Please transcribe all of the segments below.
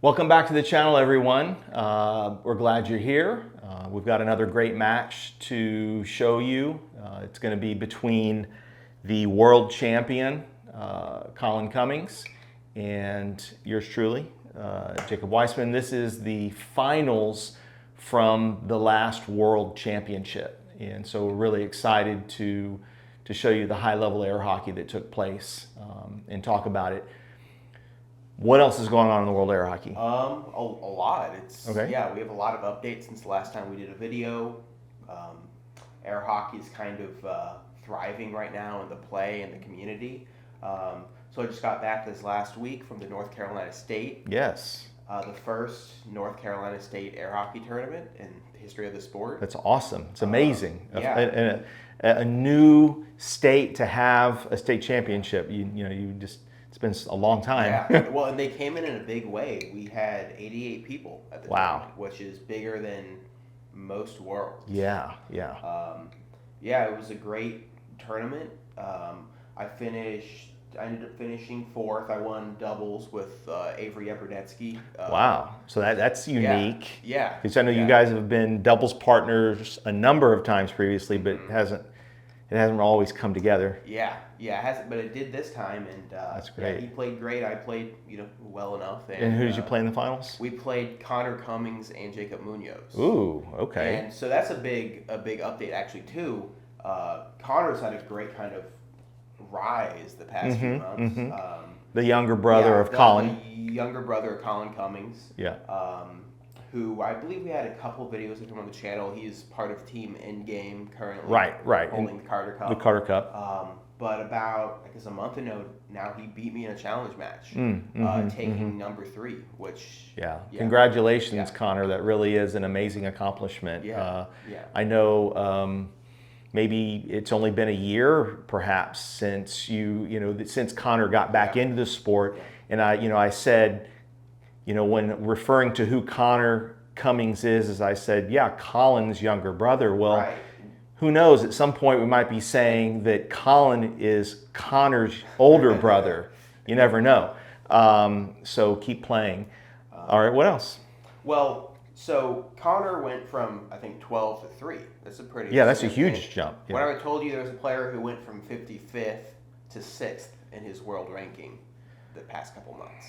Welcome back to the channel, everyone. We're glad you're here. We've got another great match to show you. It's going to be between the world champion, Colin Cummings, and yours truly, Jacob Weissman. This is the finals from the last world championship. And so we're really excited to show you the high-level air hockey that took place and talk about it. What else is going on in the world of air hockey? A lot. Okay. Yeah, we have a lot of updates since the last time we did a video. Air hockey is kind of thriving right now in the play and the community. So I just got back this last week from the North Carolina State. Yes. The first North Carolina State air hockey tournament in the history of the sport. That's awesome. It's amazing. Yeah. A new state to have a state championship. It's been a long time. Yeah. Well, and they came in a big way. We had 88 people at the tournament, which is bigger than most worlds. Yeah. Yeah, it was a great tournament. I ended up finishing fourth. I won doubles with Avery Epernetsky. Wow. So that's unique. Yeah. Because I know you guys have been doubles partners a number of times previously, but it hasn't always come together. Yeah, it hasn't, but it did this time, and that's great. Yeah, he played great. I played, well enough. And who did you play in the finals? We played Colin Cummings and Jacob Munoz. Ooh, okay. And so that's a big update actually too. Connor's had a great kind of rise the past few months. The younger brother of Colin. The younger brother of Colin Cummings. Yeah. Who I believe we had a couple videos of him on the channel. He's part of Team Endgame currently. Right. Holding the Carter Cup. The Carter Cup. But about, I guess, a month ago now, he beat me in a challenge match, taking number 3, which... Yeah. Congratulations, Connor. That really is an amazing accomplishment. I know maybe it's only been a year, perhaps, since since Connor got back into the sport. And I said, when referring to who Connor Cummings is, as I said, Colin's younger brother. Well, who knows? At some point, we might be saying that Colin is Connor's older brother. You never know. So keep playing. All right, what else? Well, so Connor went from, I think, 12 to 3. That's a pretty... Yeah, that's a huge jump. Yeah. When I told you there was a player who went from 55th to 6th in his world ranking the past couple months.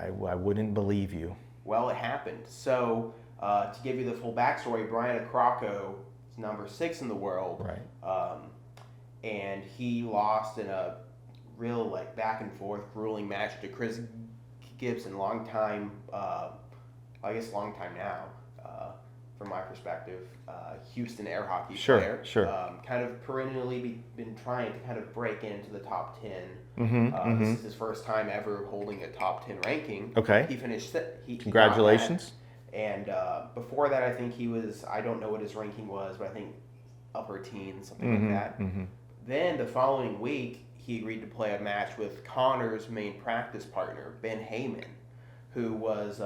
I wouldn't believe you. Well, it happened. So, to give you the full backstory, Brian Acrocco is number 6 in the world. Right. And he lost in a real back and forth grueling match to Chris Gibson, long time now, from my perspective, Houston air hockey player. Sure. Kind of perennially been trying to kind of break into the top 10. This is his first time ever holding a top 10 ranking. Okay. He finished. Congratulations. And before that, I think he was, I don't know what his ranking was, but I think upper teens, something like that. Then the following week, he agreed to play a match with Connor's main practice partner, Ben Heyman, who was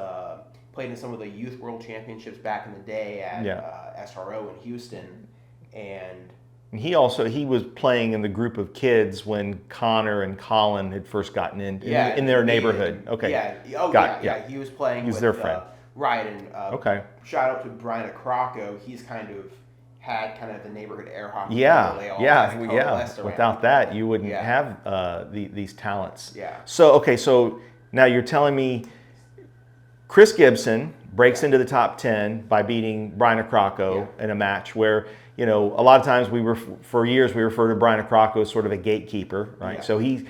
played in some of the Youth World Championships back in the day at SRO in Houston. And he was playing in the group of kids when Connor and Colin had first gotten in their neighborhood. Okay. Yeah. He was playing. He was their friend. Right, and shout out to Brian Acrocco. He's kind of had the neighborhood air hockey. Without that, you wouldn't have these talents. Yeah. So now you're telling me Chris Gibson breaks into the top 10 by beating Brian Acrocco in a match where, a lot of times for years we refer to Brian Acrocco as sort of a gatekeeper, right? Yeah. So he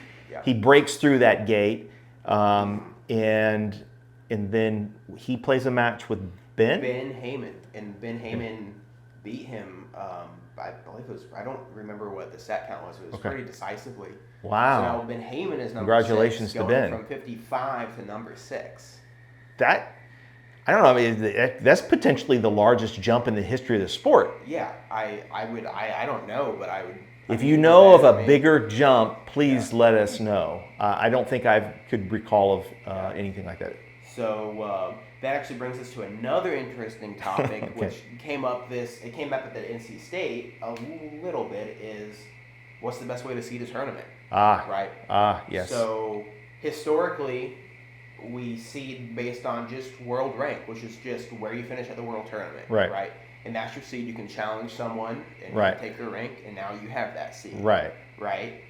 breaks through that gate, and then he plays a match with Ben Heyman, and Ben Heyman beat him. I believe it was, I don't remember what the set count was. It was pretty decisively. Wow. So now Ben Heyman is number Congratulations 6, to Ben. from 55 to number 6. That, I don't know, I mean, that's potentially the largest jump in the history of the sport. Yeah, I don't know, but I would. If you know of a bigger jump, please let us know. I don't think I could recall of anything like that. So that actually brings us to another interesting topic, which came up at the NC State a little bit, is what's the best way to seed a tournament? Right? Yes. So historically, we seed based on just world rank, which is just where you finish at the world tournament. Right. Right. And that's your seed. You can challenge someone and Right. take their rank, and now you have that seed. Right. Right.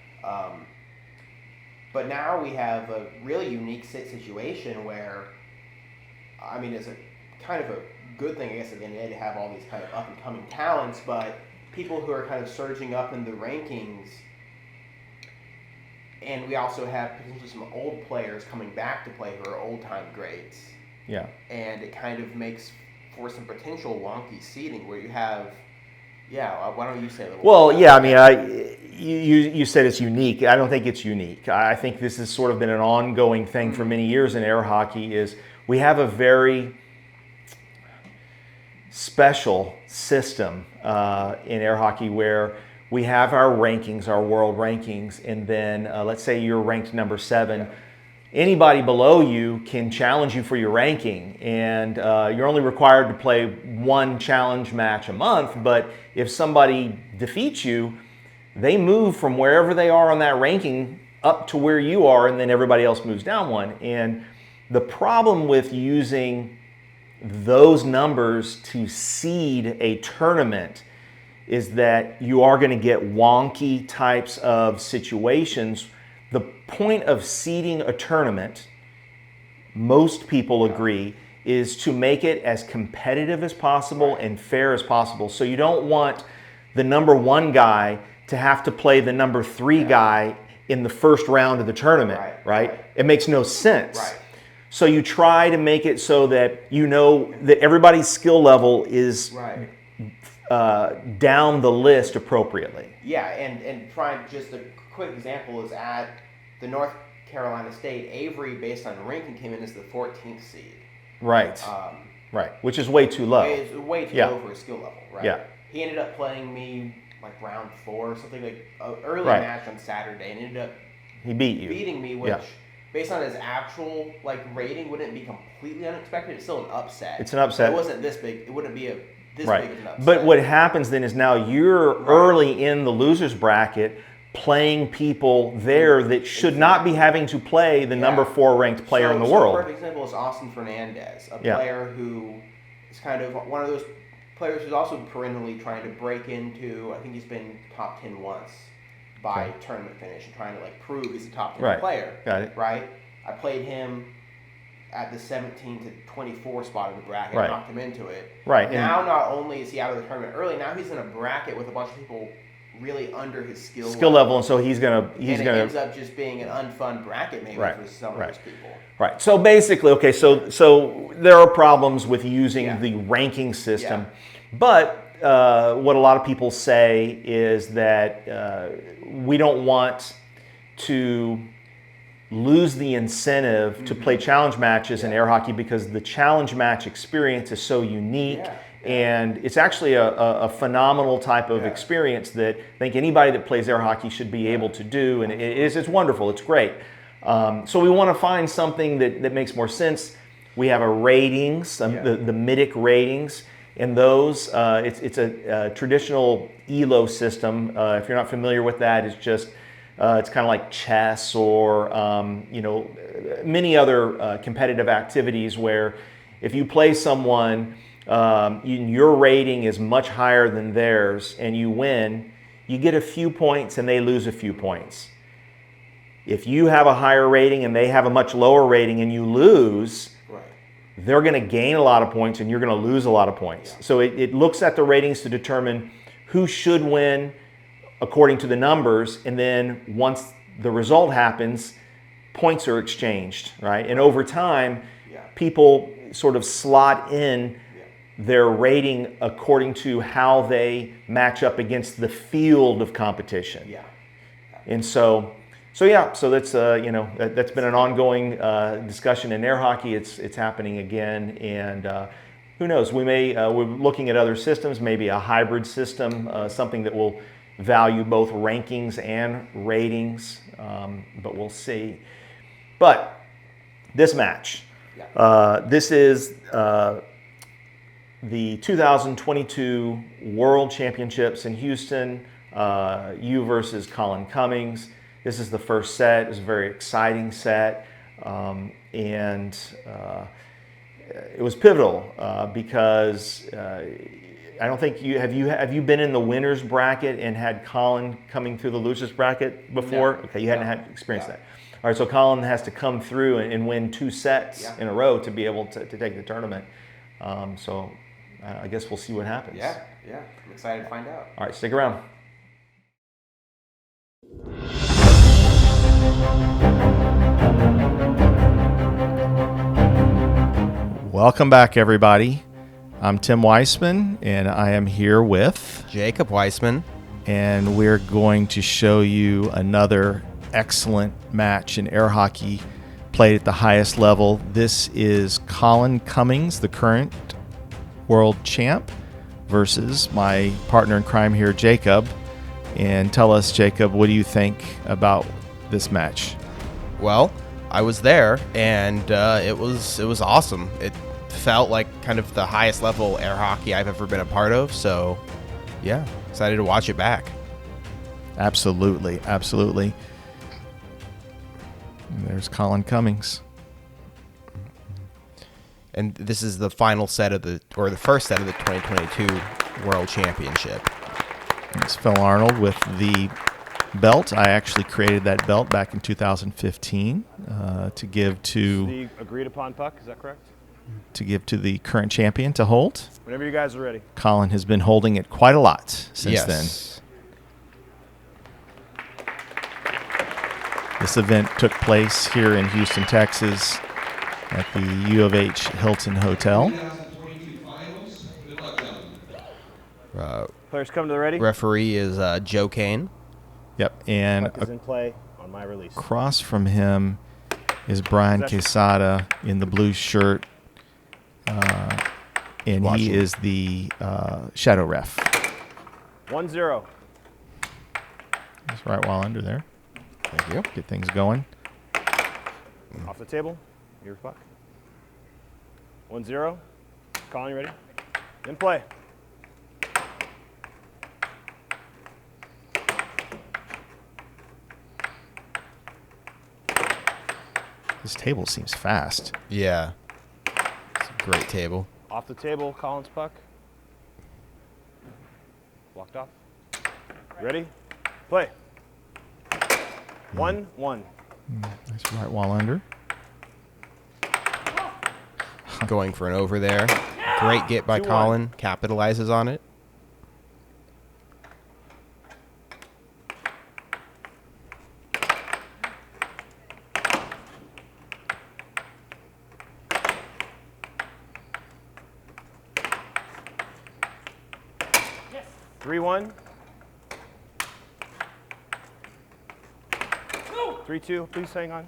But now we have a really unique situation where, I mean, it's a kind of a good thing, I guess, at the end of the day, to have all these kind of up and coming talents, but people who are kind of surging up in the rankings. And we also have potentially some old players coming back to play who are old-time greats. Yeah. And it kind of makes for some potential wonky seeding where you have, why don't you say a little Well, yeah, I mean, you said it's unique. I don't think it's unique. I think this has sort of been an ongoing thing for many years in air hockey is we have a very special system in air hockey where we have our rankings, our world rankings, and then let's say you're ranked number 7. Yeah. Anybody below you can challenge you for your ranking, and you're only required to play one challenge match a month, but if somebody defeats you, they move from wherever they are on that ranking up to where you are, and then everybody else moves down one. And the problem with using those numbers to seed a tournament is that you are going to get wonky types of situations. The point of seeding a tournament, most people agree, is to make it as competitive as possible and fair as possible. So you don't want the number 1 guy to have to play the number 3 guy in the first round of the tournament, right? It makes no sense. Right. So you try to make it so that you know that everybody's skill level is down the list appropriately. Yeah, and trying, just a quick example is at the North Carolina State, Avery, based on ranking, came in as the 14th seed. Right. Right. Which is way too low. It's way too low for his skill level, right? Yeah. He ended up playing me like round 4 or something, like an early match on Saturday, and ended up beating me, which based on his actual rating wouldn't be completely unexpected. It's still an upset. It's an upset. It wasn't this big. It wouldn't be this right. big of an upset. But what happens then is now you're early in the losers bracket playing people there that should not be having to play the number 4 ranked player in the world. A perfect example is Austin Fernandez, a player who is kind of one of those players who's also perennially trying to break into, I think he's been top 10 once by tournament finish and trying to prove he's a top 10 player. Got it. Right? I played him at the 17 to 24 spot of the bracket, knocked him into it. Right. Now, not only is he out of the tournament early, now he's in a bracket with a bunch of people really under his skill level, and so he's gonna it ends up just being an unfun bracket maybe for some of those people. Right. So basically, so there are problems with using the ranking system, but what a lot of people say is that we don't want to lose the incentive to play challenge matches in air hockey because the challenge match experience is so unique. And it's actually a phenomenal type of experience that I think anybody that plays air hockey should be able to do. And it's wonderful. It's great. So we want to find something that makes more sense. We have a ratings, the MIDIC ratings. And those, it's a traditional ELO system. If you're not familiar with that, it's just it's kind of like chess or many other competitive activities where if you play someone, your rating is much higher than theirs and you win, you get a few points and they lose a few points. If you have a higher rating and they have a much lower rating and you lose, they're going to gain a lot of points and you're going to lose a lot of points. So it looks at the ratings to determine who should win according to the numbers, and then once the result happens, points are exchanged, right? And over time, people sort of slot in their rating according to how they match up against the field of competition. And so that's that's been an ongoing discussion in air hockey. It's happening again, and who knows? We're looking at other systems, maybe a hybrid system, something that will value both rankings and ratings, but we'll see. But this match, this is the 2022 World Championships in Houston, you versus Colin Cummings. This is the first set. It's a very exciting set. and it was pivotal because I don't think you have you been in the winners bracket and had Colin coming through the losers bracket before? No. Okay, you hadn't had experienced that. All right, so Colin has to come through and win 2 sets in a row to be able to take the tournament. So I guess we'll see what happens. Yeah. I'm excited to find out. All right, stick around. Welcome back, everybody. I'm Tim Weissman, and I am here with Jacob Weissman. And we're going to show you another excellent match in air hockey played at the highest level. This is Colin Cummings, the current world champ, versus my partner in crime here, Jacob. And tell us, Jacob, what do you think about this match? Well, I was there, and it was awesome. It felt like kind of the highest level air hockey I've ever been a part of. So, yeah, excited to watch it back. Absolutely. And there's Colin Cummings. And this is the final set of the first set of the 2022 World Championship. It's Phil Arnold with the belt. I actually created that belt back in 2015 to give to the agreed upon puck. Is that correct? To give to the current champion to hold. Whenever you guys are ready. Colin has been holding it quite a lot since then. This event took place here in Houston, Texas, at the U of H Hilton Hotel. Players come to the ready. Referee is Joe Kane. Yep, and Puck is in play on my release. Across from him is Brian Quesada in the blue shirt, and he is the shadow ref. 1-0. That's right while under there. Thank you. Get things going. Off the table. Your puck. 1-0. Colin, you ready? In play. This table seems fast. Yeah. It's a great table. Off the table, Colin's puck. Blocked off. Ready? Play. 1-1. That's right while under. Going for an over there. Great get by 2-1. Colin. Capitalizes on it. Yes. 3-1. 3-2. Please hang on.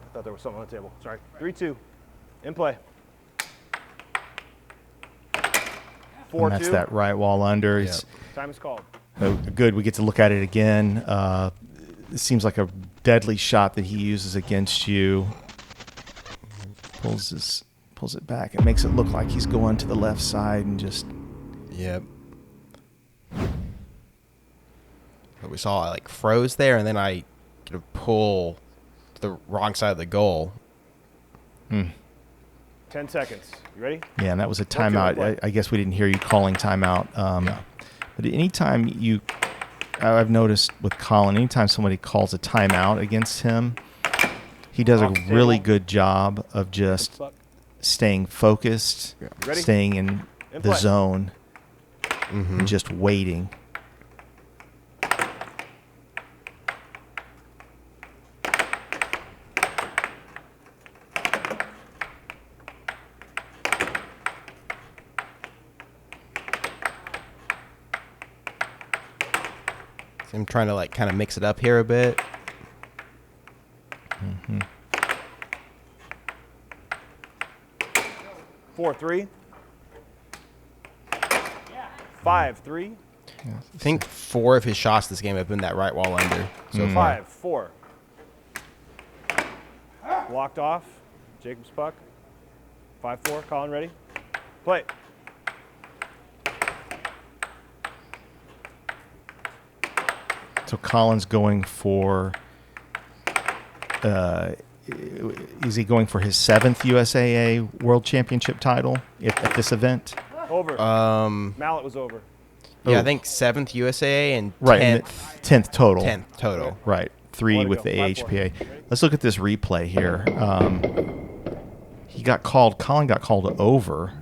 I thought there was something on the table. Sorry. 3-2. In play. 4-2. And that's that right wall under. Yep. Time is called. Good. We get to look at it again. It seems like a deadly shot that he uses against you. Pulls it back. It makes it look like he's going to the left side and just. Yep. But we saw I froze there, and then I kind of pull to the wrong side of the goal. 10 seconds. You ready? Yeah, and that was a timeout. I guess we didn't hear you calling timeout. But anytime I've noticed with Colin, anytime somebody calls a timeout against him, he does a really good job of just staying focused, staying in the zone, and just waiting. I'm trying to kind of mix it up here a bit. 4-3. 5-3. I think 4 of his shots this game have been that right wall under so far. 5-4. Blocked off. Jacob's puck. 5-4. Colin, ready? Play. So Colin's going for is he going for his 7th USAA World Championship title at this event? Over. Mallet was over. Yeah, I think 7th USAA and 10th. Right, and 10th total. 10th total. Right, 3 with the AHPA. Let's look at this replay here. Colin got called over,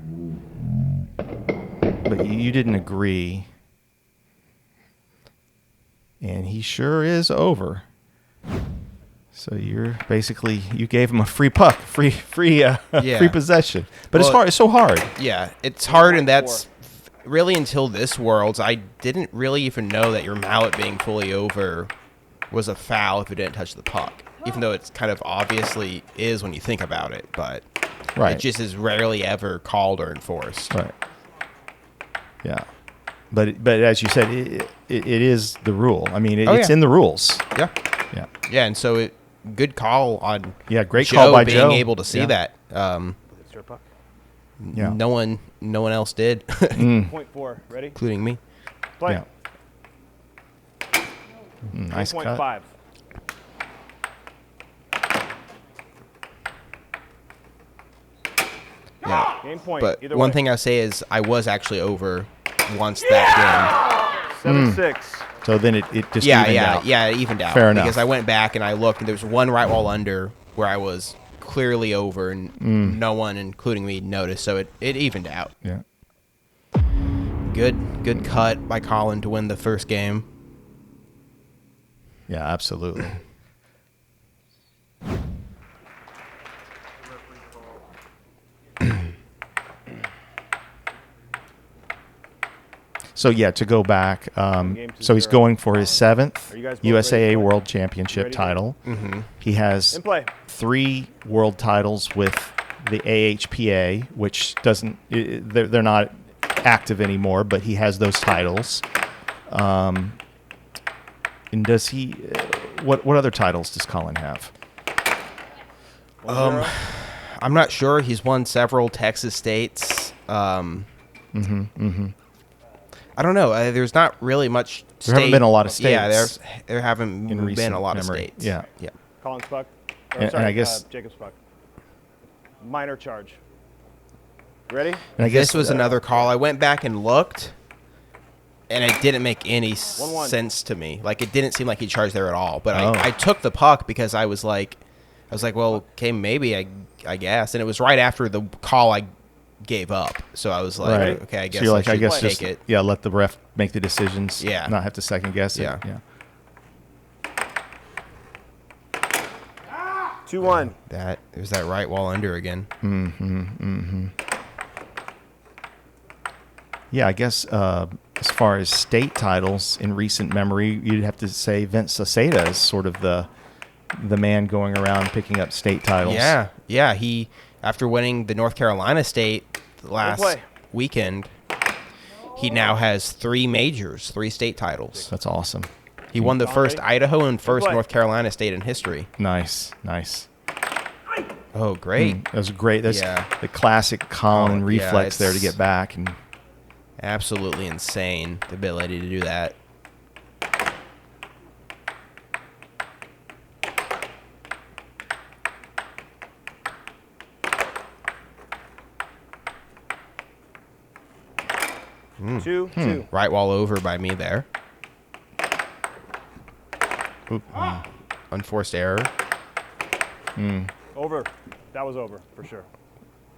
but you didn't agree. And he sure is over. So you gave him a free puck, free possession. But it's hard. It's so hard. Yeah, it's hard, and that's really until this Worlds. I didn't really even know that your mallet being fully over was a foul if it didn't touch the puck, even though it's kind of obviously is when you think about it. But it just is rarely ever called or enforced. Right. Yeah. But as you said, it is the rule. I mean, it's in the rules. Yeah. Yeah. Yeah, and so good call on great call by Joe. Being able to see that. Yeah. No one else did. Point 4. Ready? Including me. Play. Yeah. Nice Point cut. 5. Yeah. Game point. But Either one way. thing I say is I was actually over once that 7-6. So then it just game. evened out. Yeah, it evened out. Fair enough. Because I went back and I looked, and there was one right wall under where I was clearly over, and no one, including me, noticed. So it evened out. Yeah. Good cut by Colin to win the first game. Yeah, absolutely. So to go back, so he's going for his 7th USAA World Championship title. Mm-hmm. He has In play. 3 world titles with the AHPA, which they're not active anymore, but he has those titles. And does he? What other titles does Colin have? I'm not sure. He's won several Texas states. I don't know. There's not really much. There haven't been a lot of states. Yeah, there haven't in been recent a lot memory. of states. Yeah. Colin's puck. And I guess Jacob's puck. Minor charge. Ready? And I guess this was another call. I went back and looked, and it didn't make any sense to me. Like, it didn't seem like he charged there at all. But I took the puck because I was like, well, okay, maybe I guess. And it was right after the call I gave up. So I was like, okay, I guess so I guess take just it. Yeah, let the ref make the decisions. Yeah. Not have to second guess it. Yeah. Yeah. 2-1. There's that right wall under again. Yeah, I guess as far as state titles in recent memory, you'd have to say Vince Saceda is sort of the man going around picking up state titles. Yeah. He, after winning the North Carolina state last weekend, he now has 3 majors, 3 state titles. That's awesome. He won the first Idaho and first North Carolina state in history. Nice. Oh, great. That was great. That's the classic Colin reflex there to get back. And absolutely insane, the ability to do that. Two. Right wall over by me there. Unforced error. Over. That was over, for sure.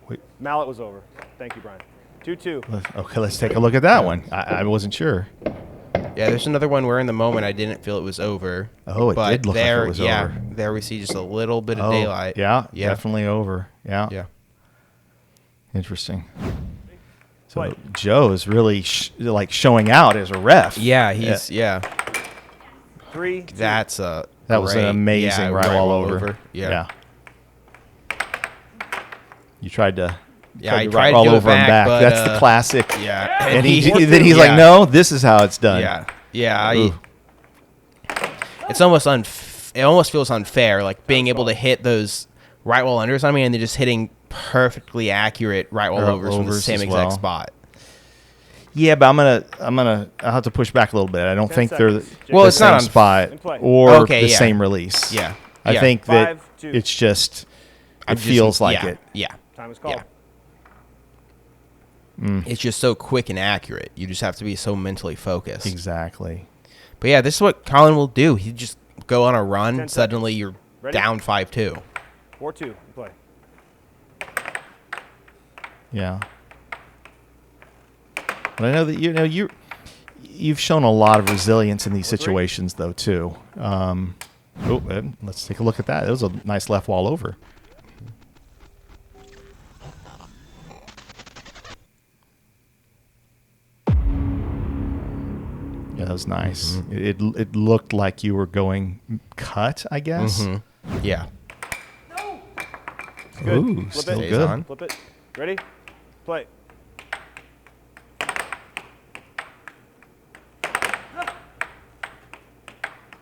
Wait. Mallet was over. Thank you, Brian. 2-2. Okay, let's take a look at that one. I wasn't sure. Yeah, there's another one where in the moment I didn't feel it was over. Oh, it did look like it was over. There we see just a little bit of daylight. Yeah, definitely over. Yeah. Interesting. So Joe is really showing out as a ref. Yeah, he's 3-2. That was an amazing right wall over. Yeah. You tried to I tried right to all do it over him back. but, That's the classic. Yeah. And he's like, no, this is how it's done. Yeah. It's almost it almost feels unfair, like being able to hit those right wall unders on me and then just hitting perfectly accurate right wall overs from the same exact spot. Yeah, but I'll have to push back a little bit. I don't think they're Well, the it's not same spot In play. or the same release. Yeah. I Yeah. think that 5-2. it's just I'm it just- feels like yeah, it. Yeah. Time is called. Yeah. It's just so quick and accurate. You just have to be so mentally focused. Exactly. But yeah, this is what Colin will do. He just go on a run. 10 Suddenly seconds. you're Ready? down 5-2. 4-2. Play. Yeah. But I know that you've shown a lot of resilience in these 4-3. situations though too. Let's take a look at that. It was a nice left wall over. Yeah, that was nice. Mm-hmm. It looked like you were going cut, I guess. Mm-hmm. Yeah. Good. Ooh, Flip still Stays good. on. Flip it. Ready? Play.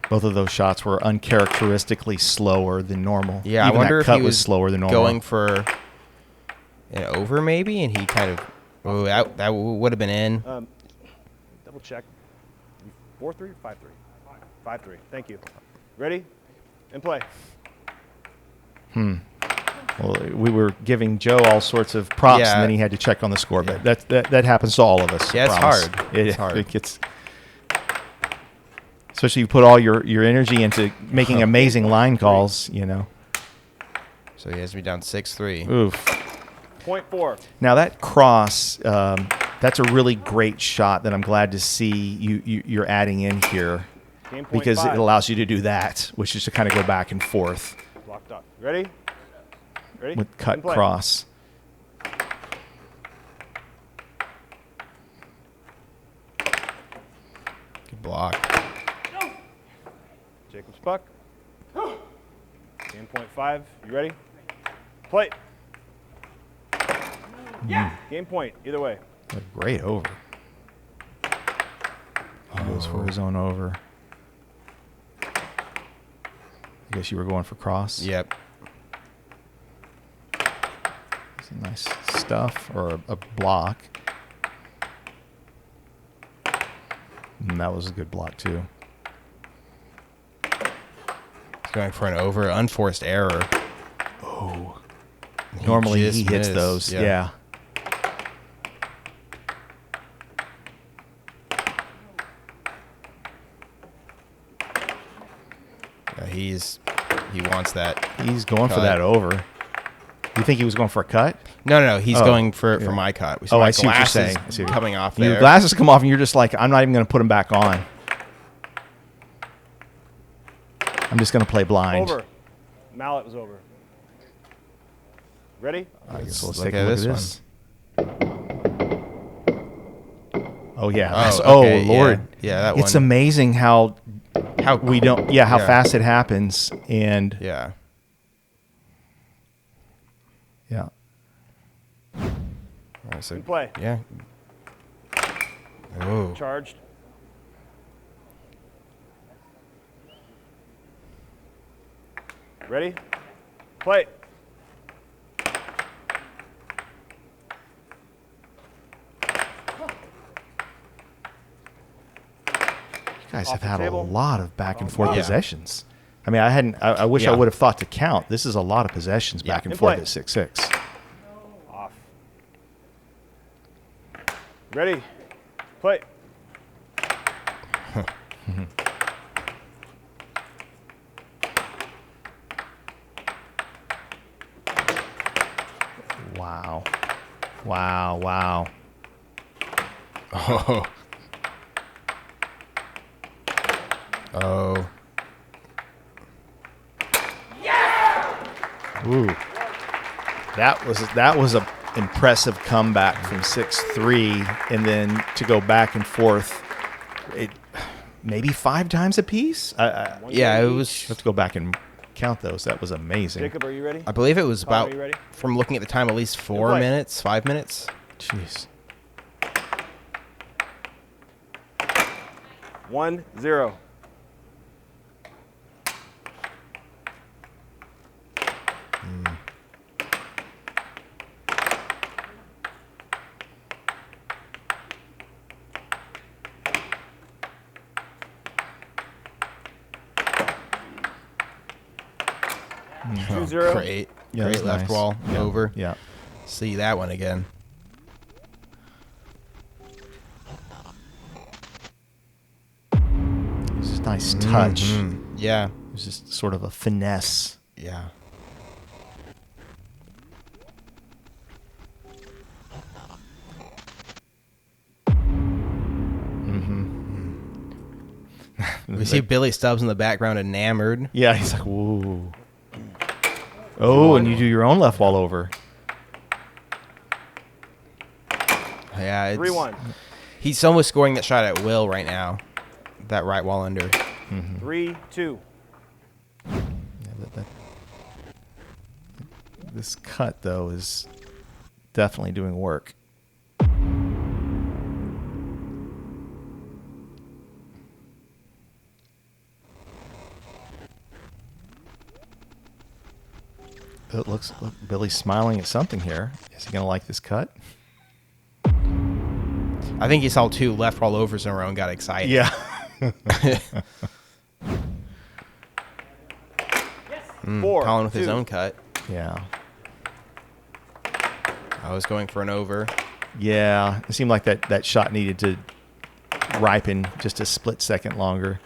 Both of those shots were uncharacteristically slower than normal. Yeah, Even I wonder that if cut he was slower than normal. going for an over maybe, and he kind of that would have been in. Double check. 4-3, 5-3. 5-3. Thank you. Ready? And play. Well, we were giving Joe all sorts of props, Yeah. and then he had to check on the score. But that happens to all of us. I Yeah, it's promise. hard. It, It's hard. It gets, especially you put all your energy into making amazing line calls. So he has to be down 6-3. Oof. Point 4. Now that cross, that's a really great shot that I'm glad to see you're adding in here, Game point because 5. it allows you to do that, which is to kind of go back and forth Blocked up. Ready? Ready? with cut And play. cross. Good block. Jacob's puck. Game point 5. You ready? Play. Yeah. Game point. Either way. A great over. He goes for his own over. I guess you were going for cross. Yep. Some nice stuff, or a block. And that was a good block too. He's going for an over. Unforced error. Normally just he hits missed. those. Yeah. Yeah. He wants that. He's going for Cut. that over. You think he was going for a cut? No. He's Oh, going for yeah. my cut. We see Oh, my I see what you're glasses saying. I see what- coming off Your there. glasses come off and you're just like, I'm not even going to put them back on. I'm just going to play blind. Over. Mallet was over. Ready? I guess let's Look take at a look this at one. this. Oh yeah. Oh, okay, Lord. Yeah, that It's one. amazing how How we don't. Yeah, how Yeah. fast it happens, and Yeah. yeah. All right, so And play. yeah. Oh. Charged. Ready? Play. You guys Off have the had table. a lot of back and forth Yeah. possessions. I mean, I hadn't. I wish I Yeah. would have thought to count. This is a lot of possessions back and And forth play. at 6-6. Off. Ready? Play. Wow. Wow. Wow. Oh. Oh. Ooh. That was a impressive comeback from 6-3, and then to go back and forth, maybe 5 times apiece. I Yeah, it was. have to go back and count those. That was amazing. Jacob, are you ready? I believe it was Colin, about, are you ready? from looking at the time, at least 4 play. minutes, 5 minutes. Jeez. 1-0. 2-0. Great. Yeah, Great that's left nice. wall Yeah. over. Yeah. See that one again. It's just a nice touch. Yeah. It's just sort of a finesse. Yeah. We see Billy Stubbs in the background, enamored. Yeah, he's like, whoa. Oh, and you do your own left wall over. Yeah, it's 3-1. He's almost scoring that shot at will right now. That right wall under. 3-2. Yeah, this cut, though, is definitely doing work. It looks, look, Billy's smiling at something here. Is he going to like this cut? I think he saw 2 left wall overs in a row and got excited. Yeah. Colin with his 4-2. own cut. Yeah. I was going for an over. Yeah. It seemed like that shot needed to ripen just a split second longer.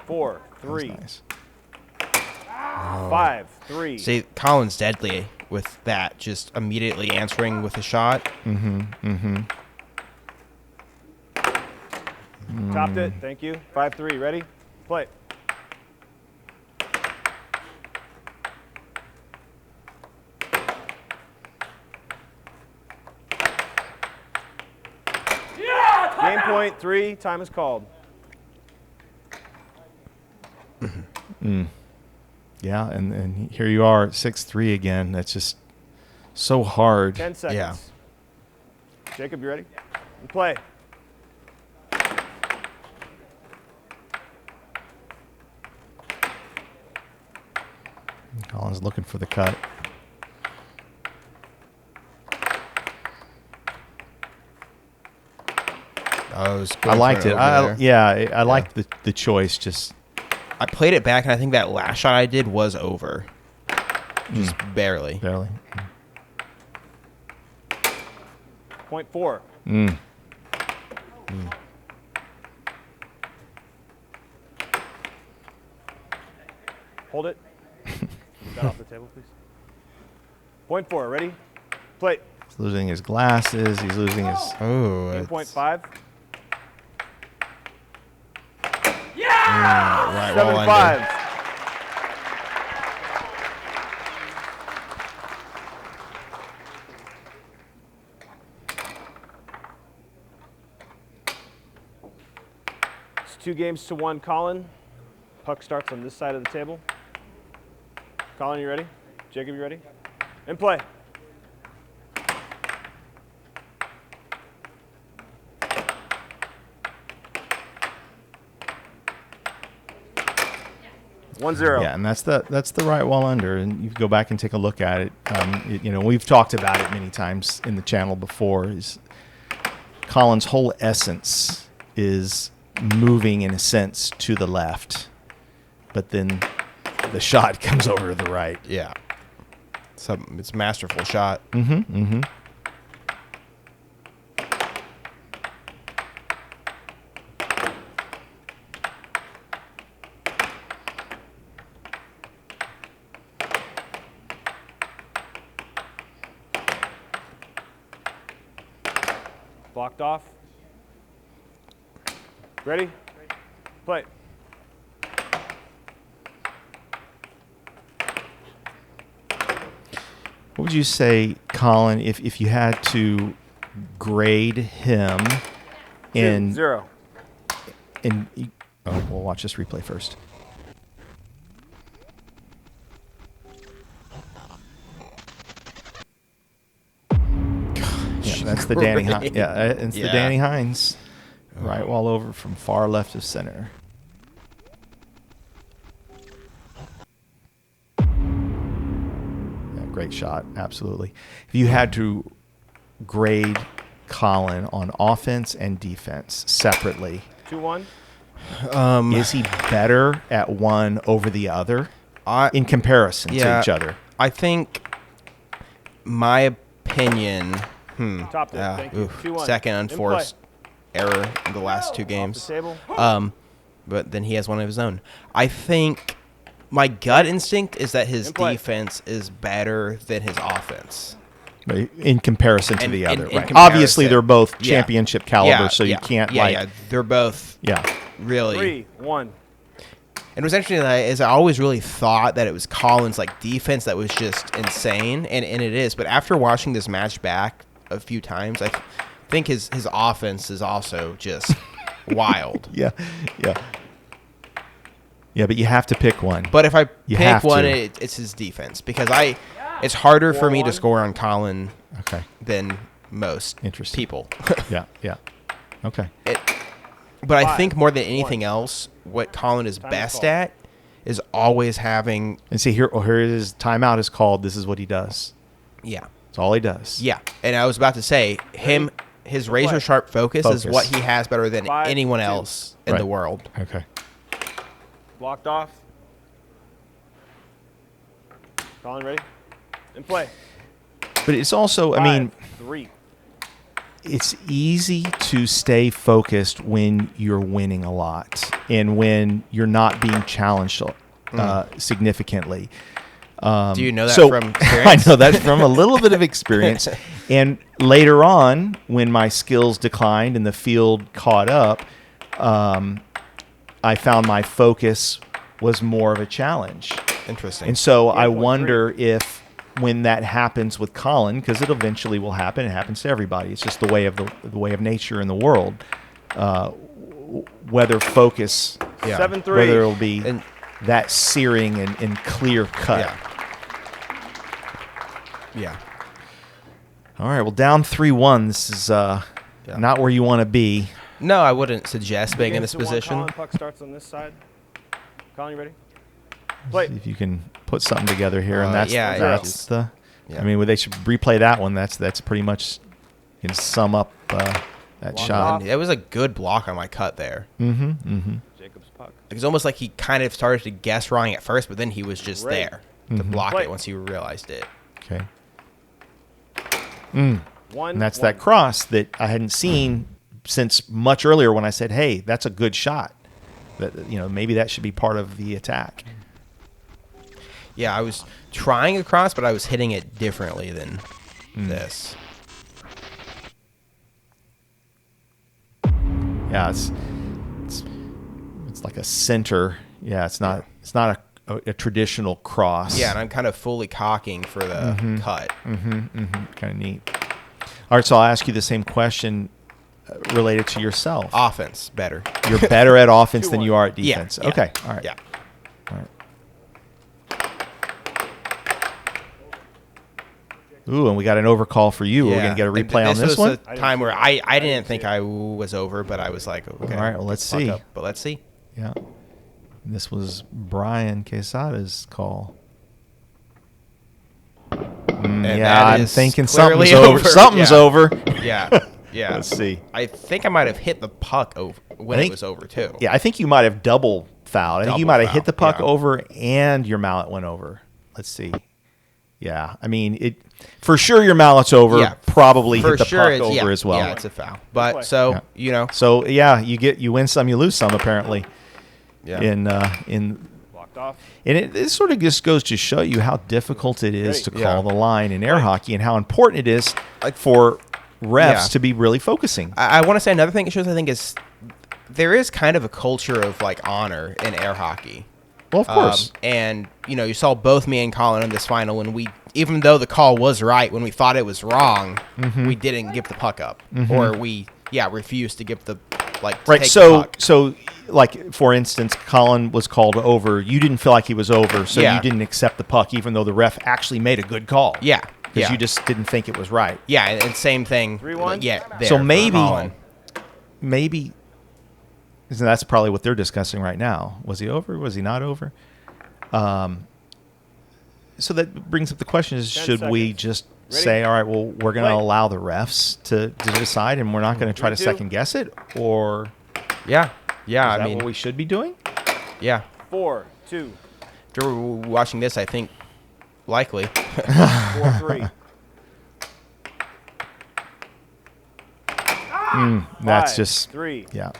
4-3. That was nice. 5-3. See, Colin's deadly with that, just immediately answering with a shot. Topped it. Thank you. 5-3. Ready? Play. Game point 3. Time is called. Yeah, and here you are, 6-3 again. That's just so hard. 10 seconds. Yeah. Jacob, you ready? And play. Colin's looking for the cut. I liked it. I liked the choice. Just I played it back, and I think that last shot I did was over. Just barely. barely. Point 4. Hold it. That off the table, please. Point 4. Ready? Play. He's losing his glasses. He's losing his. Oh, Game point 5. right wall under. 7-5. It's 2-1, Colin. Puck starts on this side of the table. Colin, you ready? Jacob, you ready? And play. Yeah, and that's the right wall under, and you go back and take a look at it. We've talked about it many times in the channel before. Is Colin's whole essence is moving in a sense to the left, but then the shot comes over to the right. Yeah. It's a masterful shot. Blocked off. Ready? Play. What would you say, Colin, if you had to grade him in 0. we'll watch this replay first. Yeah, that's the Danny Hines. Yeah, it's the Danny Hines. Right wall over from far left of center. Yeah, great shot, absolutely. If you had to grade Colin on offense and defense separately, 2-1. Is he better at one over the other in comparison to each other? I think my opinion. Top there. Thank you. 2-1. Second unforced error in the last 2 games. Off the table. But then he has one of his own. I think my gut instinct is that his defense is better than his offense. In comparison to the other. In Right. comparison. Obviously, they're both championship caliber, so you can't they're both really. 3-1. And it was interesting that I always really thought that it was Colin's defense that was just insane, and it is. But after watching this match back a few times, I think his offense is also just wild. Yeah, but you have to pick one. But if I pick one, it's his defense because it's harder for me to score on Colin than most people. Yeah. Okay. But I think more than anything else, what Colin is best at is always having. And see, here his timeout is called. This is what he does. Yeah. That's all he does. Yeah. And I was about to say, his razor sharp focus is what he has better than anyone else in the world. Okay. Blocked off. Colin, ready? In play. But it's also, 3. it's easy to stay focused when you're winning a lot and when you're not being challenged significantly. Do you know that from experience? I know that from a little bit of experience. And later on, when my skills declined and the field caught up, I found my focus was more of a challenge. Interesting. And so I wonder if when that happens with Colin, because it eventually will happen, it happens to everybody. It's just the way of nature in the world. Whether focus, 7-3. whether it'll be that searing and clear cut. Yeah. All right. Well, down 3-1. This is not where you want to be. No, I wouldn't suggest being in this position. Colin, puck starts on this side. Colin, you ready? Play. See if you can put something together here, and that's the. Yeah. I mean, they should replay that one. That's pretty much you can sum up that shot. It was a good block on my cut there. Jacob's puck. It's almost like he kind of started to guess wrong at first, but then he was just there to block it once he realized it. Okay. And that's that cross that I hadn't seen since much earlier when I said, "Hey, that's a good shot." That maybe that should be part of the attack. Yeah, I was trying a cross, but I was hitting it differently than this. Yeah, it's like a center. Yeah, it's not a traditional cross. Yeah, and I'm kind of fully cocking for the cut. Kind of neat. All right, so I'll ask you the same question related to yourself. Offense, better. You're better at offense than you are at defense. Yeah. Okay, all right. Yeah. All right. Ooh, and we got an overcall for you. We're going to get a replay on this one. This was a time where I didn't think I was over, but I was like, okay. All right, well, let's see. But let's see. Yeah. This was Brian Quesada's call. I'm thinking something's over. Something's over. Yeah. Yeah. Let's see. I think I might have hit the puck over when it was over, too. Yeah, I think you might have double fouled. I think you might have hit the puck over and your mallet went over. Let's see. Yeah, I mean, for sure your mallet's over. Yeah, probably hit the puck over as well. Yeah, it's a foul. But So you win some, you lose some apparently. Yeah. Blocked off. And it sort of just goes to show you how difficult it is to call the line in air hockey and how important it is for refs to be really focusing. I want to say another thing it shows, I think, is there is kind of a culture of honor in air hockey. Well, of course. And, you saw both me and Colin in this final when even though the call was right, when we thought it was wrong, we didn't give the puck up. Or we, refused to give the, right. So, for instance, Colin was called over. You didn't feel like he was over, so you didn't accept the puck, even though the ref actually made a good call. Yeah. Because you just didn't think it was right. Yeah, and same thing. 3-1? Yeah. So maybe, that's probably what they're discussing right now. Was he over? Was he not over? So that brings up the question: should we just say, all right, well, we're going to allow the refs to decide, and we're not going to try to second guess it, or? Yeah. Yeah, Is that I mean, what we should be doing? yeah. 4-2. If you're watching this, I think likely. 4-3. That's 5, just 3. yeah.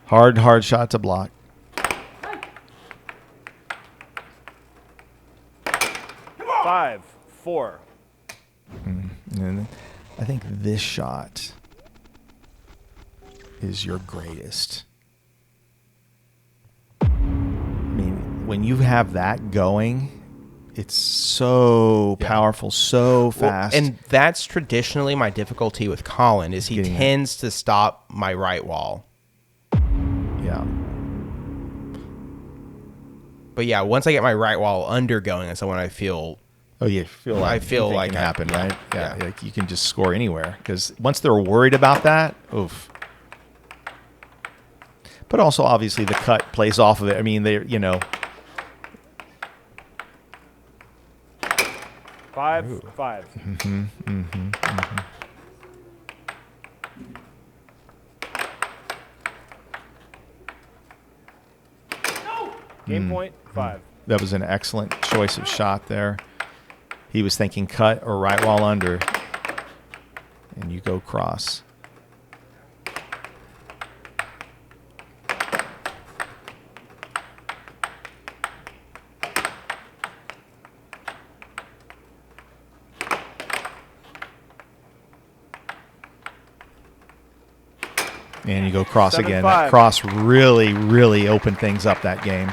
Hard shot to block. 5-4. And I think this shot is your greatest. I mean, when you have that going, it's so powerful, so fast. And that's traditionally my difficulty with Colin is he Getting tends to stop my right wall. yeah. But yeah, once I get my right wall under going, that's when I feel Oh, you feel like I feel anything like can I- happen, yeah, right? Yeah, yeah. like you can just score anywhere because once they're worried about that, oof. But also, obviously, the cut plays off of it. I mean, they, 5-5. Game point, 5. that was an excellent choice of shot there. He was thinking cut or right wall under, and you go cross. And you go cross again. 7-5. That cross really opened things up that game.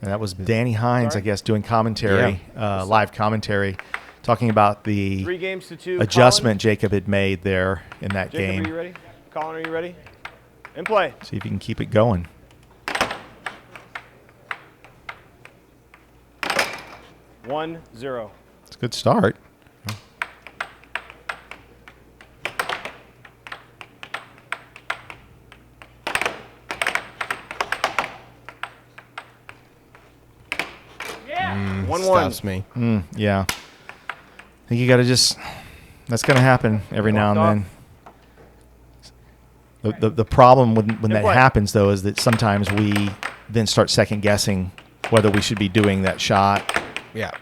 And that was Danny Hines, I guess, doing commentary, live commentary, talking about the 3 games to 2. adjustment Jacob had made there in that Colin. Jacob, game. are you ready? Colin, are you ready? In play. See if you can keep it going. 1-0. It's a good start. Yeah. 1-1. stops me. Yeah. I think you got to just, that's going to happen every now and then. The problem when that happens, though, is that sometimes we then start second guessing whether we should be doing that shot, Yeah.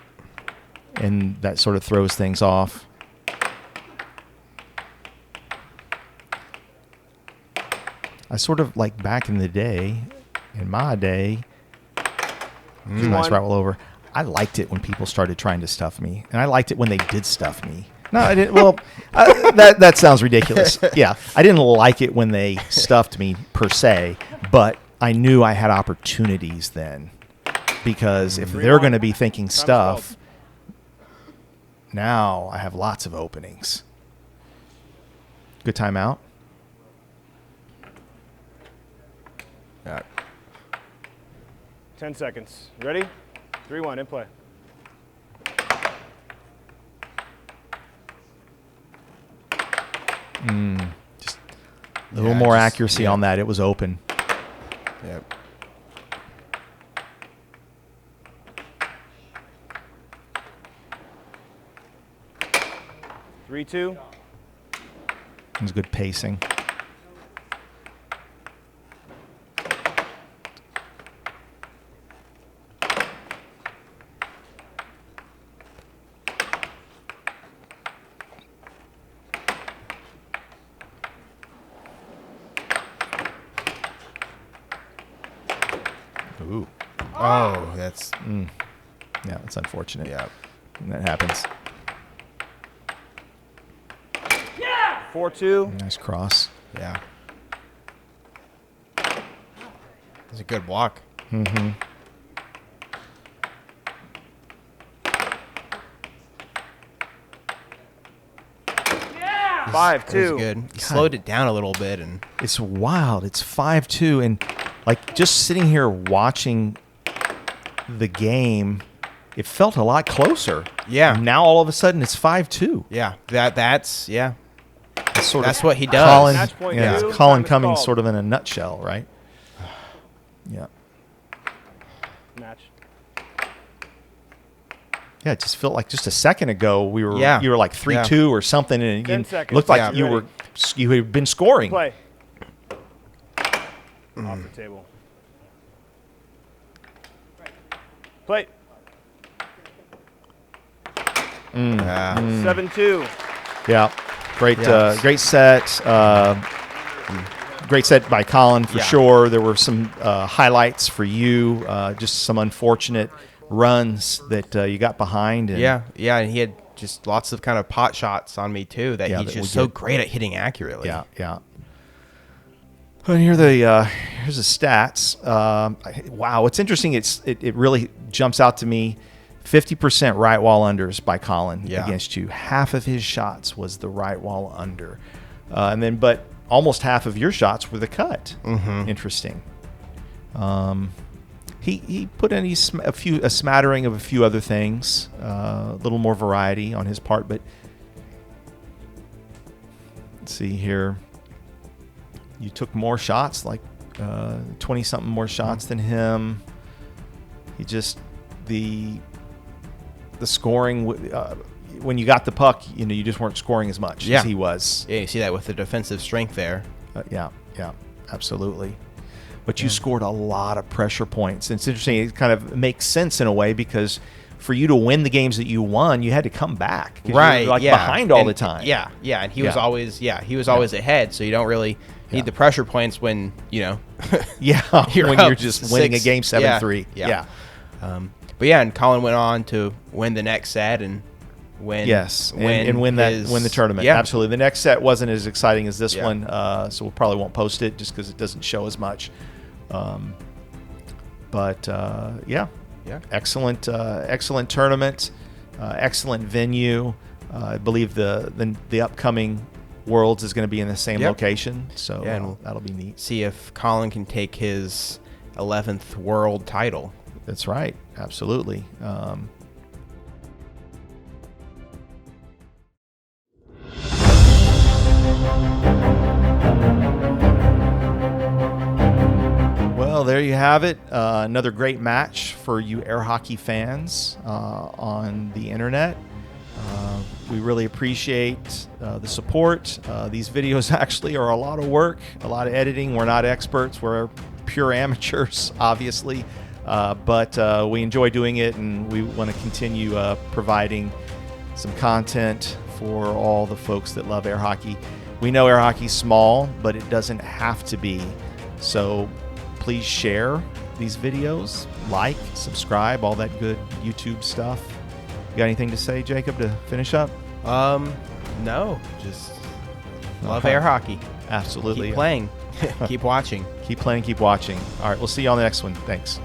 and that sort of throws things off. I sort of like back in the day, in my day, nice right all over. I liked it when people started trying to stuff me, and I liked it when they did stuff me. No, I didn't. Well, that sounds ridiculous. Yeah, I didn't like it when they stuffed me per se, but I knew I had opportunities then, because if they're going to be thinking stuff, now I have lots of openings. Good timeout. Yeah. 10 seconds. Ready? 3-1. In play. Just a little more accuracy on that. It was open. Yep. Three, 2. It was good pacing. Ooh. Oh, that's Yeah, that's unfortunate. yeah. That happens. 4-2. Nice cross. Yeah. It's a good block. Mm-hmm. It 5-2. was good. He slowed it down a little bit, and It's wild. It's 5-2, and like just sitting here watching the game, it felt a lot closer. Yeah. And now all of a sudden it's 5-2. yeah, that's yeah. That's what he does. Colin, Match point yeah, two. Colin Time is Cummings called. sort of in a nutshell, right? Yeah. Match. Yeah, it just felt like just a second ago you were like 3-2 or something, and 10 it seconds. looked like Yeah. you had been scoring. Play. Off the table. Play. 7-2. Yeah, great, Yes. great set. Great set by Colin for sure. There were some highlights for you. Just some unfortunate runs that you got behind. And and he had just lots of kind of pot shots on me too. That he's just so great at hitting accurately. Yeah. And here's the stats. Wow, what's interesting? It really jumps out to me. 50% right wall unders by Colin against you. Half of his shots was the right wall under, but almost half of your shots were the cut. Interesting. He put in a smattering of a few other things, a little more variety on his part. But let's see here. You took more shots, like 20-something more shots than him. He just the scoring when you got the puck, you just weren't scoring as much as he was. Yeah, you see that with the defensive strength there. Yeah, absolutely. But you scored a lot of pressure points. And it's interesting. It kind of makes sense in a way because for you to win the games that you won, you had to come back. Right. You were behind all the time. Yeah. And he was always always ahead. So you don't really need the pressure points when when you're just winning a game 7-3. Yeah. But and Colin went on to win the next set and win the tournament. Yeah. Absolutely. The next set wasn't as exciting as this one, so we probably won't post it just because it doesn't show as much. Excellent tournament, excellent venue. I believe the upcoming Worlds is going to be in the same location, so that'll be neat. See if Colin can take his 11th world title. That's right. Absolutely. Well, there you have it. Another great match for you air hockey fans on the internet. We really appreciate the support. These videos actually are a lot of work, a lot of editing. We're not experts. We're pure amateurs, obviously. But we enjoy doing it, and we want to continue providing some content for all the folks that love air hockey. We know air hockey's small, but it doesn't have to be. So please share these videos, like, subscribe, all that good YouTube stuff. You got anything to say, Jacob, to finish up? No, just love air hockey. Absolutely. Keep playing. Keep watching. Keep playing, keep watching. All right, we'll see you on the next one. Thanks.